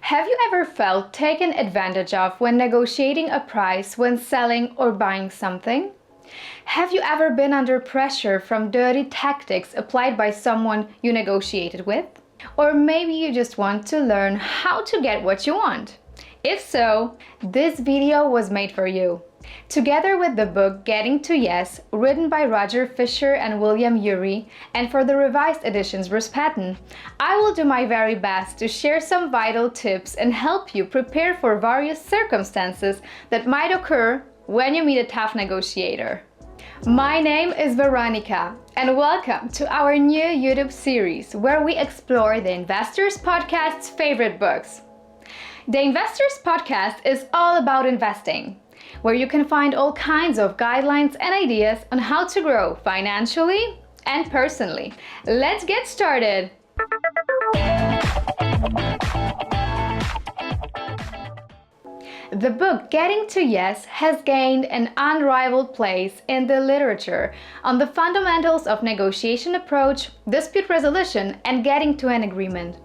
Have you ever felt taken advantage of when negotiating a price when selling or buying something? Have you ever been under pressure from dirty tactics applied by someone you negotiated with? Or maybe you just want to learn how to get what you want. If so, this video was made for you. Together with the book Getting to Yes, written by Roger Fisher and William Ury, and for the revised editions Batna, I will do my very best to share some vital tips and help you prepare for various circumstances that might occur when you meet a tough negotiator. My name is Weronika, and welcome to our new YouTube series where we explore the Investors Podcast's favorite books. The Investors Podcast is all about investing, where you can find all kinds of guidelines and ideas on how to grow financially and personally. Let's get started! The book Getting to Yes has gained an unrivaled place in the literature on the fundamentals of negotiation approach, dispute resolution, and getting to an agreement.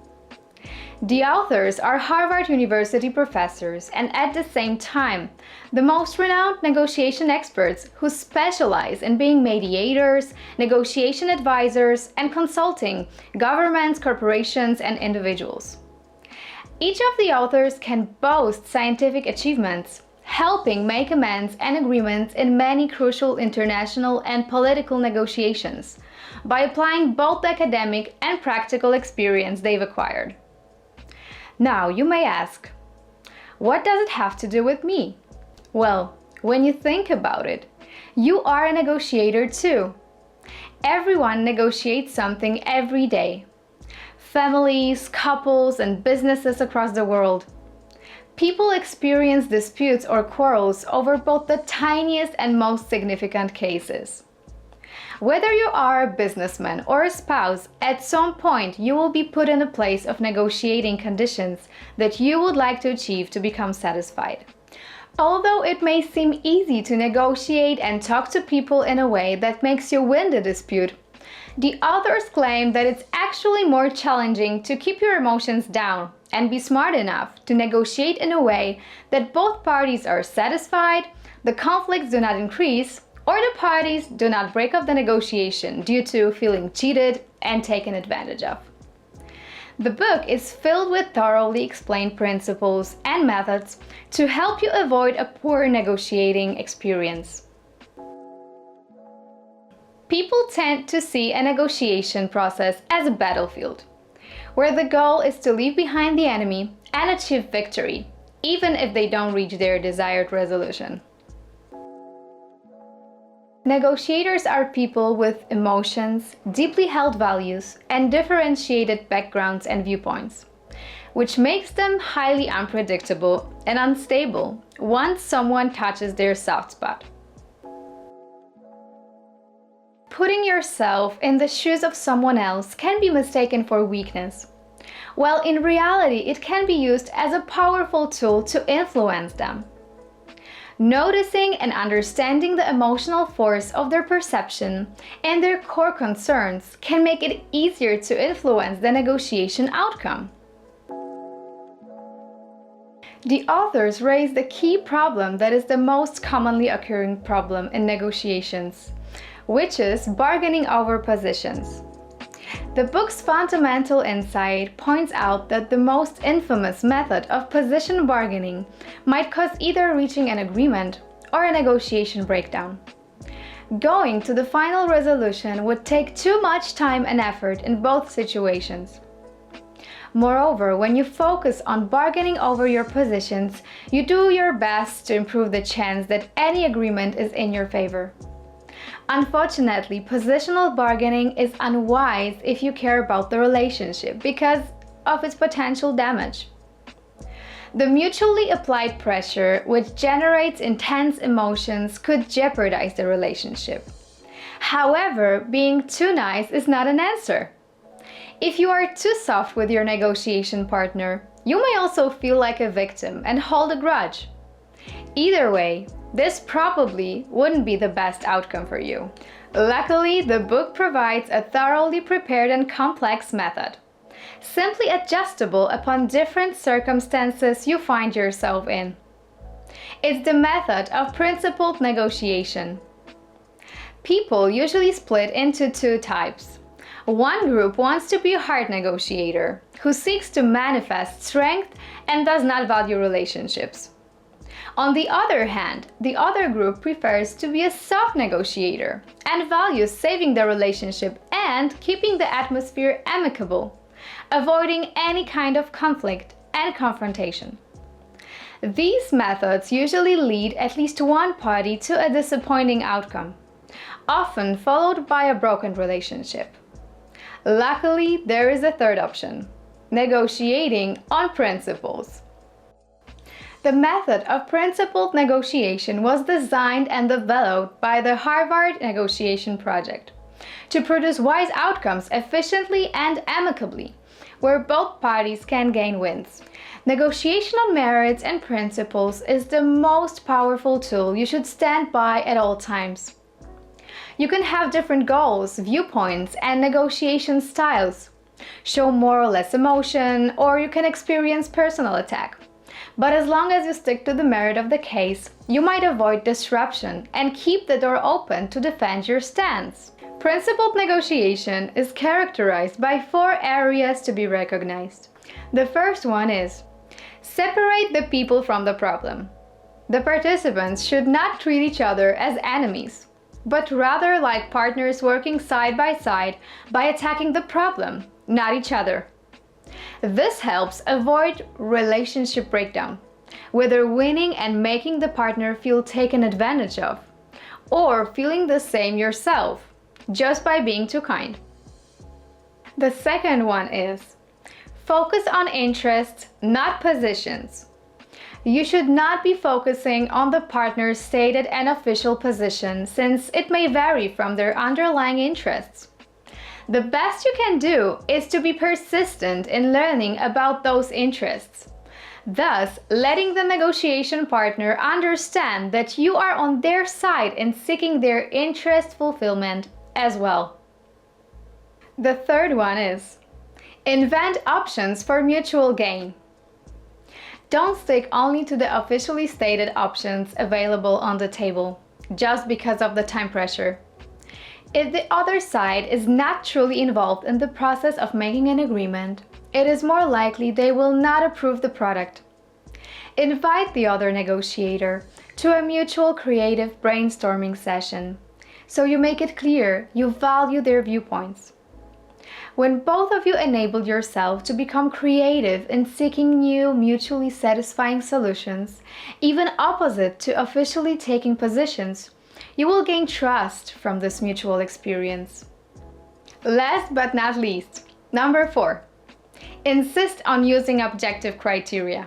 The authors are Harvard University professors and at the same time, the most renowned negotiation experts who specialize in being mediators, negotiation advisors, and consulting governments, corporations, and individuals. Each of the authors can boast scientific achievements, helping make amends and agreements in many crucial international and political negotiations by applying both the academic and practical experience they've acquired. Now, you may ask, what does it have to do with me? Well, when you think about it, you are a negotiator too. Everyone negotiates something every day. Families, couples, and businesses across the world. People experience disputes or quarrels over both the tiniest and most significant cases. Whether you are a businessman or a spouse, at some point you will be put in a place of negotiating conditions that you would like to achieve to become satisfied. Although it may seem easy to negotiate and talk to people in a way that makes you win the dispute, the authors claim that it's actually more challenging to keep your emotions down and be smart enough to negotiate in a way that both parties are satisfied, the conflicts do not increase, or the parties do not break up the negotiation due to feeling cheated and taken advantage of. The book is filled with thoroughly explained principles and methods to help you avoid a poor negotiating experience. People tend to see a negotiation process as a battlefield, where the goal is to leave behind the enemy and achieve victory, even if they don't reach their desired resolution. Negotiators are people with emotions, deeply held values, and differentiated backgrounds and viewpoints, which makes them highly unpredictable and unstable once someone touches their soft spot. Putting yourself in the shoes of someone else can be mistaken for weakness, while in reality it can be used as a powerful tool to influence them. Noticing and understanding the emotional force of their perception and their core concerns can make it easier to influence the negotiation outcome. The authors raise the key problem that is the most commonly occurring problem in negotiations, which is bargaining over positions. The book's fundamental insight points out that the most infamous method of position bargaining might cause either reaching an agreement or a negotiation breakdown. Going to the final resolution would take too much time and effort in both situations. Moreover, when you focus on bargaining over your positions, you do your best to improve the chance that any agreement is in your favor. Unfortunately, positional bargaining is unwise if you care about the relationship because of its potential damage. The mutually applied pressure, which generates intense emotions, could jeopardize the relationship. However, being too nice is not an answer. If you are too soft with your negotiation partner, you may also feel like a victim and hold a grudge. Either way, this probably wouldn't be the best outcome for you. Luckily, the book provides a thoroughly prepared and complex method, simply adjustable upon different circumstances you find yourself in. It's the method of principled negotiation. People usually split into two types. One group wants to be a hard negotiator, who seeks to manifest strength and does not value relationships. On the other hand, the other group prefers to be a soft negotiator and values saving the relationship and keeping the atmosphere amicable, avoiding any kind of conflict and confrontation. These methods usually lead at least one party to a disappointing outcome, often followed by a broken relationship. Luckily, there is a third option: negotiating on principles. The method of principled negotiation was designed and developed by the Harvard Negotiation Project to produce wise outcomes efficiently and amicably, where both parties can gain wins. Negotiation on merits and principles is the most powerful tool you should stand by at all times. You can have different goals, viewpoints, and negotiation styles, show more or less emotion, or you can experience personal attack. But as long as you stick to the merit of the case, you might avoid disruption and keep the door open to defend your stance. Principled negotiation is characterized by 4 areas to be recognized. The first one is: separate the people from the problem. The participants should not treat each other as enemies, but rather like partners working side by side by attacking the problem, not each other. This helps avoid relationship breakdown, whether winning and making the partner feel taken advantage of, or feeling the same yourself, just by being too kind. The second one is: focus on interests, not positions. You should not be focusing on the partner's stated and official position, since it may vary from their underlying interests. The best you can do is to be persistent in learning about those interests, thus letting the negotiation partner understand that you are on their side in seeking their interest fulfillment as well. The third one is: invent options for mutual gain. Don't stick only to the officially stated options available on the table, just because of the time pressure. If the other side is not truly involved in the process of making an agreement, it is more likely they will not approve the product. Invite the other negotiator to a mutual creative brainstorming session, so you make it clear you value their viewpoints. When both of you enable yourself to become creative in seeking new, mutually satisfying solutions, even opposite to officially taking positions, you will gain trust from this mutual experience. Last but not least, number 4. Insist on using objective criteria.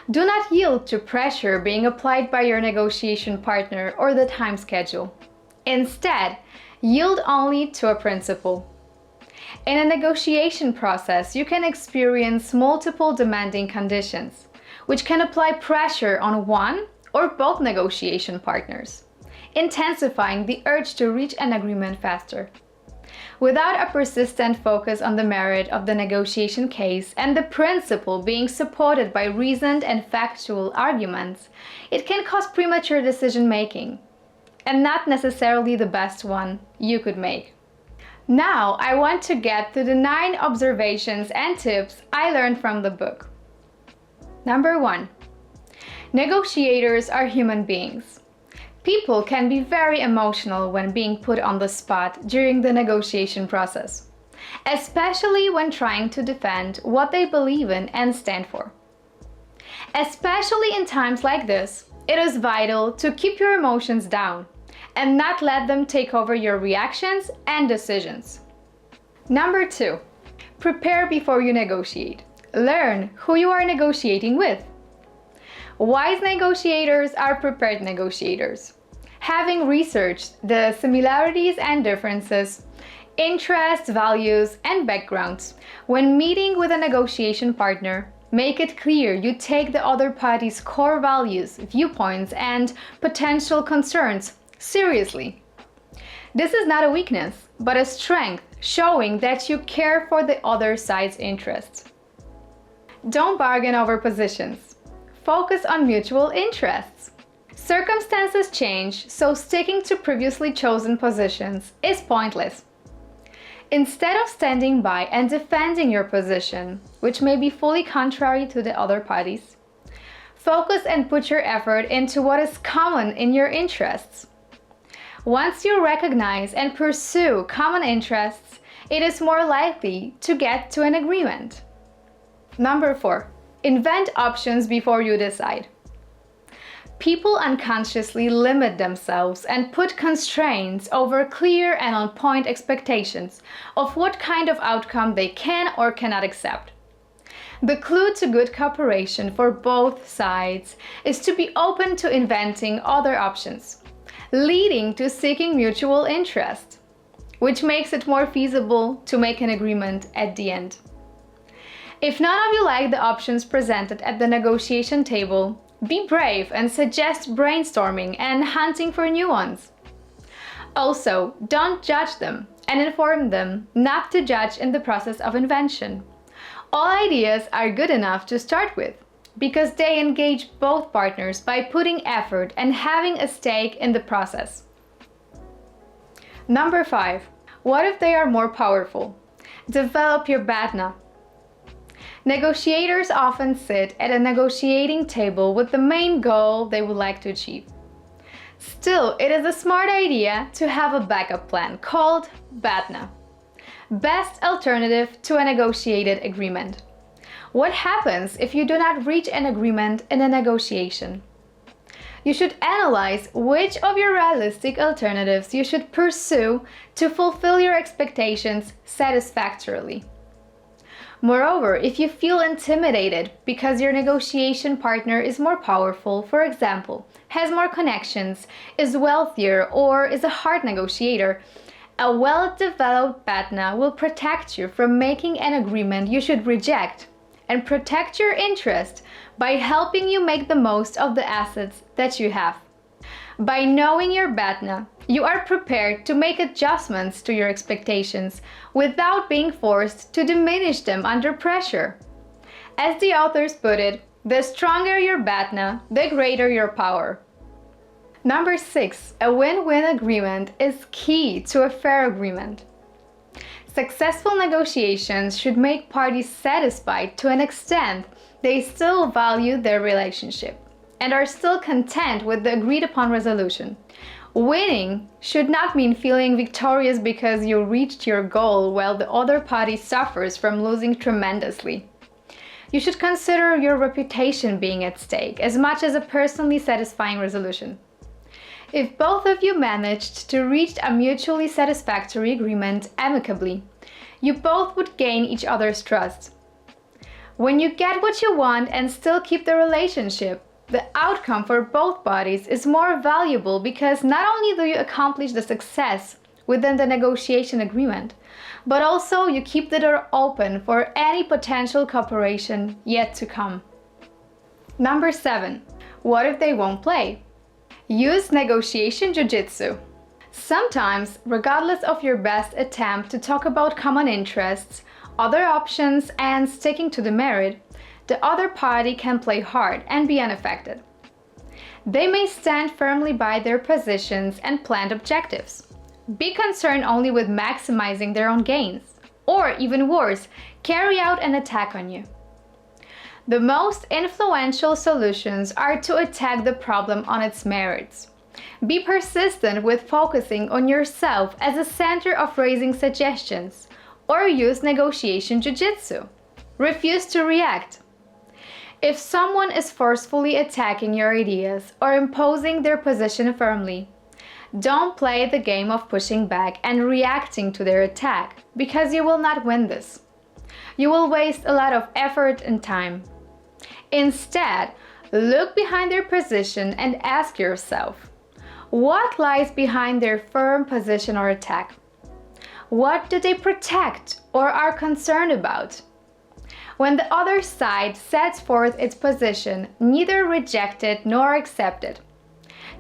Do not yield to pressure being applied by your negotiation partner or the time schedule. Instead, yield only to a principle. In a negotiation process, you can experience multiple demanding conditions, which can apply pressure on one or both negotiation partners, intensifying the urge to reach an agreement faster. Without a persistent focus on the merit of the negotiation case and the principle being supported by reasoned and factual arguments, it can cause premature decision-making, and not necessarily the best one you could make. Now, I want to get to the 9 observations and tips I learned from the book. Number 1. Negotiators are human beings. People can be very emotional when being put on the spot during the negotiation process, especially when trying to defend what they believe in and stand for. Especially in times like this, it is vital to keep your emotions down and not let them take over your reactions and decisions. Number 2. Prepare before you negotiate. Learn who you are negotiating with. Wise negotiators are prepared negotiators. Having researched the similarities and differences, interests, values, and backgrounds, when meeting with a negotiation partner, make it clear you take the other party's core values, viewpoints, and potential concerns seriously. This is not a weakness, but a strength, showing that you care for the other side's interests. Don't bargain over positions. Focus on mutual interests. Circumstances change, so sticking to previously chosen positions is pointless. Instead of standing by and defending your position, which may be fully contrary to the other parties, focus and put your effort into what is common in your interests. Once you recognize and pursue common interests, it is more likely to get to an agreement. Number 4. Invent options before you decide. People unconsciously limit themselves and put constraints over clear and on-point expectations of what kind of outcome they can or cannot accept. The clue to good cooperation for both sides is to be open to inventing other options, leading to seeking mutual interest, which makes it more feasible to make an agreement at the end. If none of you like the options presented at the negotiation table, be brave and suggest brainstorming and hunting for new ones. Also, don't judge them and inform them not to judge in the process of invention. All ideas are good enough to start with because they engage both partners by putting effort and having a stake in the process. Number 5. What if they are more powerful? Develop your Batna. Negotiators often sit at a negotiating table with the main goal they would like to achieve. Still, it is a smart idea to have a backup plan called Batna. Best alternative to a negotiated agreement. What happens if you do not reach an agreement in a negotiation? You should analyze which of your realistic alternatives you should pursue to fulfill your expectations satisfactorily. Moreover, if you feel intimidated because your negotiation partner is more powerful, for example, has more connections, is wealthier, or is a hard negotiator, a well-developed Batna will protect you from making an agreement you should reject and protect your interest by helping you make the most of the assets that you have. By knowing your Batna, you are prepared to make adjustments to your expectations without being forced to diminish them under pressure. As the authors put it, the stronger your Batna, the greater your power. Number 6. A win-win agreement is key to a fair agreement. Successful negotiations should make parties satisfied to an extent they still value their relationship and are still content with the agreed-upon resolution. Winning should not mean feeling victorious because you reached your goal while the other party suffers from losing tremendously. You should consider your reputation being at stake as much as a personally satisfying resolution. If both of you managed to reach a mutually satisfactory agreement amicably, you both would gain each other's trust. When you get what you want and still keep the relationship, the outcome for both parties is more valuable because not only do you accomplish the success within the negotiation agreement, but also you keep the door open for any potential cooperation yet to come. Number 7. What if they won't play? Use negotiation jujitsu. Sometimes, regardless of your best attempt to talk about common interests, other options, and sticking to the merit, the other party can play hard and be unaffected. They may stand firmly by their positions and planned objectives, be concerned only with maximizing their own gains, or even worse, carry out an attack on you. The most influential solutions are to attack the problem on its merits. Be persistent with focusing on yourself as a center of raising suggestions, or use negotiation jujitsu. Refuse to react. If someone is forcefully attacking your ideas or imposing their position firmly, don't play the game of pushing back and reacting to their attack, because you will not win this. You will waste a lot of effort and time. Instead, look behind their position and ask yourself, what lies behind their firm position or attack? What do they protect or are concerned about? When the other side sets forth its position, neither reject it nor accept it.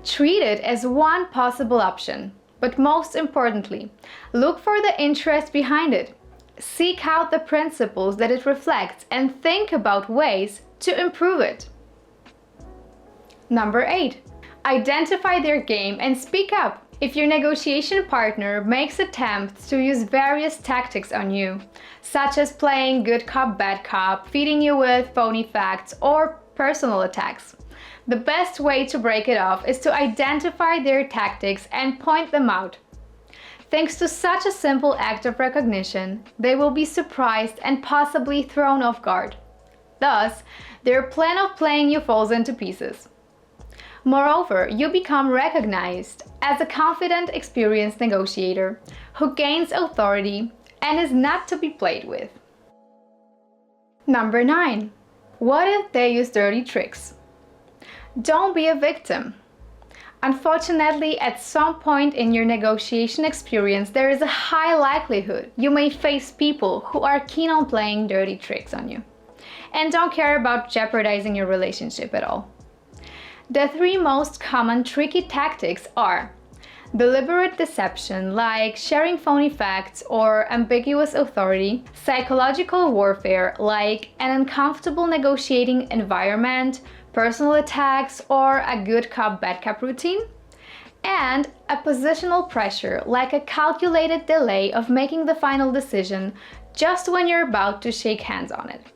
Treat it as one possible option, But most importantly, look for the interest behind it. Seek out the principles that it reflects and think about ways to improve it. Number 8. Identify their game and speak up. If your negotiation partner makes attempts to use various tactics on you, such as playing good cop, bad cop, feeding you with phony facts, or personal attacks, the best way to break it off is to identify their tactics and point them out. Thanks to such a simple act of recognition, they will be surprised and possibly thrown off guard. Thus, their plan of playing you falls into pieces. Moreover, you become recognized as a confident, experienced negotiator who gains authority and is not to be played with. Number 9. What if they use dirty tricks? Don't be a victim. Unfortunately, at some point in your negotiation experience, there is a high likelihood you may face people who are keen on playing dirty tricks on you and don't care about jeopardizing your relationship at all. The 3 most common tricky tactics are deliberate deception, like sharing phony facts or ambiguous authority, psychological warfare, like an uncomfortable negotiating environment, personal attacks, or a good cop, bad cop routine, and a positional pressure, like a calculated delay of making the final decision just when you're about to shake hands on it.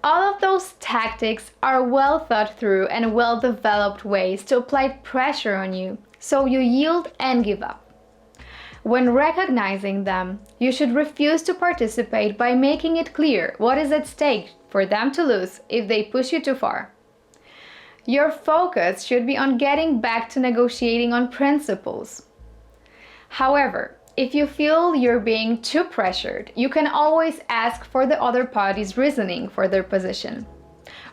All of those tactics are well thought through and well developed ways to apply pressure on you so you yield and give up. When recognizing them, you should refuse to participate by making it clear what is at stake for them to lose if they push you too far. Your focus should be on getting back to negotiating on principles. However, if you feel you're being too pressured, you can always ask for the other party's reasoning for their position.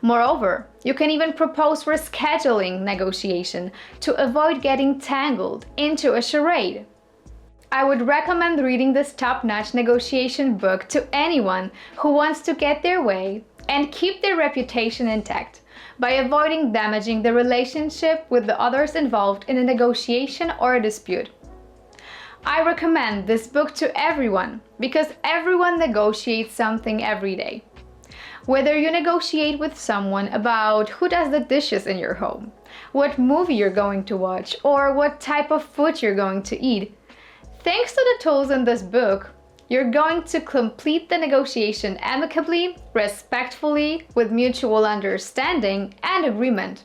Moreover, you can even propose rescheduling negotiation to avoid getting tangled into a charade. I would recommend reading this top-notch negotiation book to anyone who wants to get their way and keep their reputation intact by avoiding damaging the relationship with the others involved in a negotiation or a dispute. I recommend this book to everyone because everyone negotiates something every day. Whether you negotiate with someone about who does the dishes in your home, what movie you're going to watch, or what type of food you're going to eat, thanks to the tools in this book, you're going to complete the negotiation amicably, respectfully, with mutual understanding and agreement.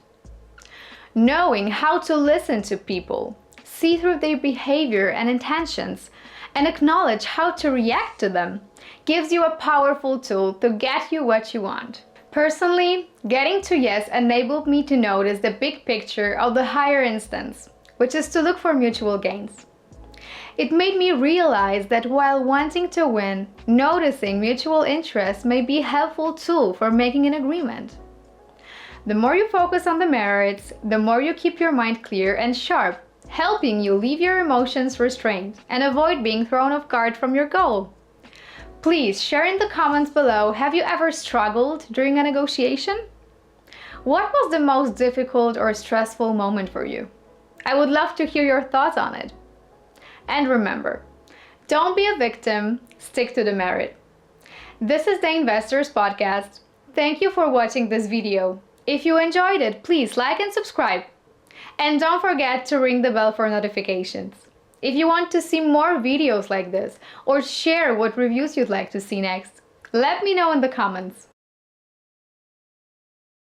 Knowing how to listen to people, see through their behavior and intentions, and acknowledge how to react to them gives you a powerful tool to get you what you want. Personally, getting to yes enabled me to notice the big picture of the higher instance, which is to look for mutual gains. It made me realize that while wanting to win, noticing mutual interest may be a helpful tool for making an agreement. The more you focus on the merits, the more you keep your mind clear and sharp, helping you leave your emotions restrained and avoid being thrown off guard from your goal. Please share in the comments below, have you ever struggled during a negotiation? What was the most difficult or stressful moment for you? I would love to hear your thoughts on it. And remember, don't be a victim, stick to the merit. This is the Investors Podcast. Thank you for watching this video. If you enjoyed it, please like and subscribe. And don't forget to ring the bell for notifications. If you want to see more videos like this or share what reviews you'd like to see next, let me know in the comments.